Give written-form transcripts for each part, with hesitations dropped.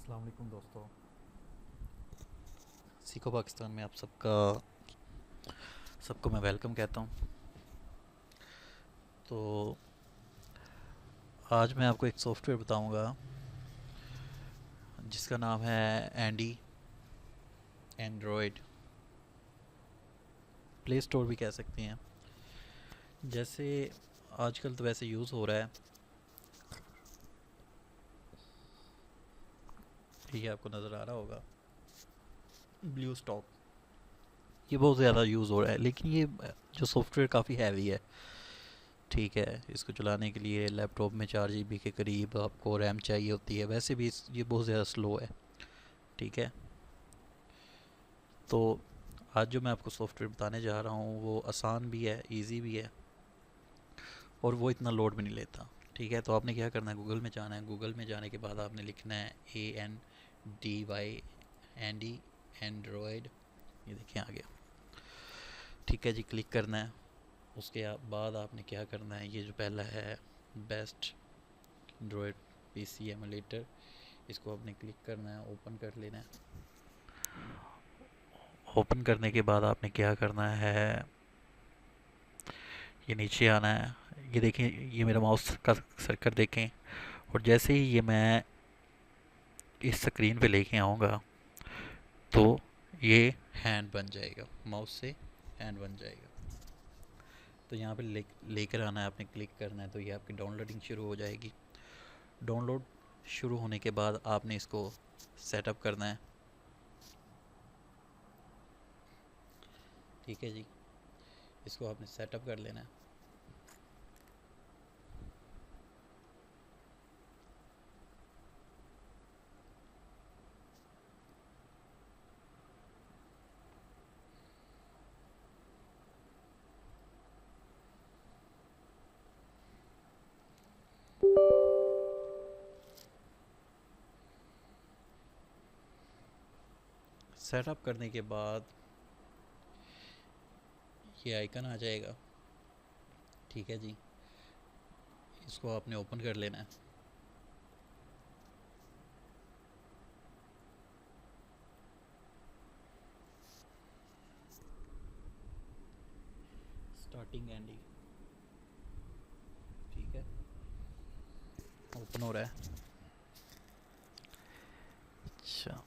अस्सलाम वालेकुम दोस्तों। सीखो पाकिस्तान में आप सबको मैं वेलकम कहता हूँ। तो आज मैं आपको एक सॉफ्टवेयर बताऊंगा जिसका नाम है एंड्रॉयड। प्ले स्टोर भी कह सकते हैं। जैसे आजकल तो वैसे यूज़ हो रहा है, ये आपको नज़र आ रहा होगा, ब्लू स्टॉक। ये बहुत ज़्यादा यूज़ हो रहा है, लेकिन ये जो सॉफ्टवेयर काफ़ी हैवी है। ठीक है, इसको चलाने के लिए लैपटॉप में 4 GB के करीब आपको रैम चाहिए होती है। वैसे भी ये बहुत ज़्यादा स्लो है। ठीक है, तो आज जो मैं आपको सॉफ्टवेयर बताने जा रहा हूँ वो आसान भी है, इजी भी है, और वो इतना लोड भी नहीं लेता। ठीक है, तो आपने क्या करना है, गूगल में जाना है। गूगल में जाने के बाद आपने लिखना है ANDY एंड्रॉयड। ये देखें आ गया। ठीक है जी, क्लिक करना है। उसके बाद आपने क्या करना है, ये जो पहला है बेस्ट एंड्रॉयड PC एमुलेटर, इसको आपने क्लिक करना है, ओपन कर लेना है। ओपन करने के बाद आपने क्या करना है, ये नीचे आना है। ये देखें, ये मेरा माउस का सर्कल देखें, और जैसे ही ये मैं इस स्क्रीन पे लेके आऊँगा तो ये हैंड बन जाएगा, माउस से हैंड बन जाएगा। तो यहाँ पे लेकर आना है, आपने क्लिक करना है, तो ये आपकी डाउनलोडिंग शुरू हो जाएगी। डाउनलोड शुरू होने के बाद आपने इसको सेटअप करना है। ठीक है जी, इसको आपने सेटअप कर लेना है। सेटअप करने के बाद ये आइकन आ जाएगा। ठीक है जी, इसको आपने ओपन कर लेना है। Starting ending. ठीक है, ओपन हो रहा है। अच्छा,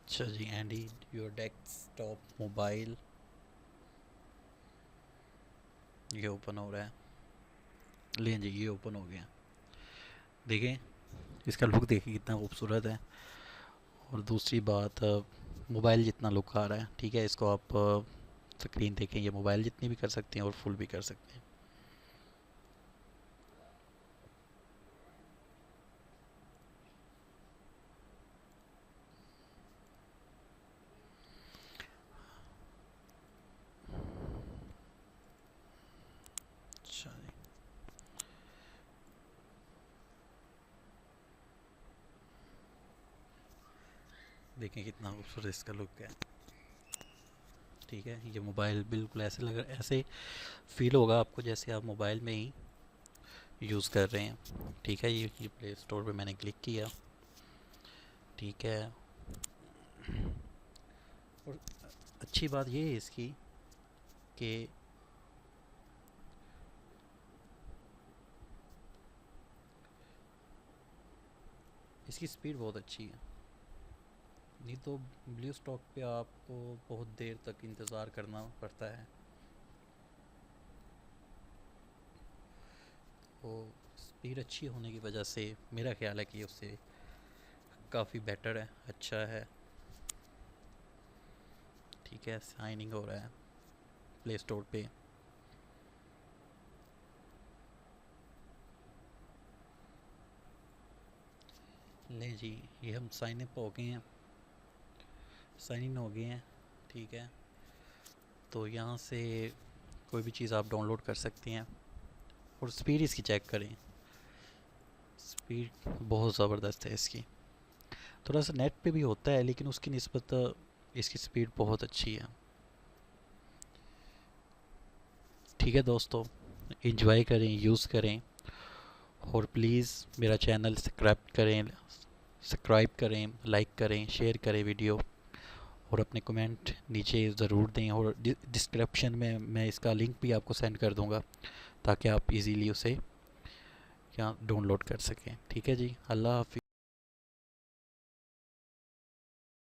अच्छा जी, एंडी योर डेस्कटॉप मोबाइल, ये ओपन हो रहा है। लें जी, ये ओपन हो गया। देखें, इसका लुक देखिए कितना खूबसूरत है। और दूसरी बात, मोबाइल जितना लुक आ रहा है। ठीक है, इसको आप स्क्रीन देखें, ये मोबाइल जितनी भी कर सकते हैं और फुल भी कर सकते हैं। अच्छा जी, देखें कितना खूबसूरत इसका लुक है। ठीक है, ये मोबाइल बिल्कुल ऐसे फील होगा आपको जैसे आप मोबाइल में ही यूज़ कर रहे हैं। ठीक है, ये प्ले स्टोर पे मैंने क्लिक किया। ठीक है, और अच्छी बात ये है इसकी कि इसकी स्पीड बहुत अच्छी है। नहीं तो ब्लू स्टॉक पे आपको बहुत देर तक इंतज़ार करना पड़ता है। तो स्पीड अच्छी होने की वजह से मेरा ख्याल है कि उससे काफ़ी बेटर है, अच्छा है। ठीक है, साइनिंग हो रहा है प्ले स्टोर पे। ले जी, ये हम साइन अप हो गए हैं, साइन इन हो गए हैं। ठीक है, तो यहाँ से कोई भी चीज़ आप डाउनलोड कर सकते हैं। और स्पीड इसकी चेक करें, स्पीड बहुत ज़बरदस्त है इसकी। थोड़ा सा नेट पे भी होता है, लेकिन उसकी निस्बत इसकी स्पीड बहुत अच्छी है। ठीक है दोस्तों, एंजॉय करें, यूज़ करें, और प्लीज़ मेरा चैनल सब्सक्राइब करें, लाइक करें, शेयर करें वीडियो, और अपने कमेंट नीचे ज़रूर दें। और डिस्क्रिप्शन में मैं इसका लिंक भी आपको सेंड कर दूंगा, ताकि आप इजीली उसे यहाँ डाउनलोड कर सकें। ठीक है जी, अल्लाह हाफिज़।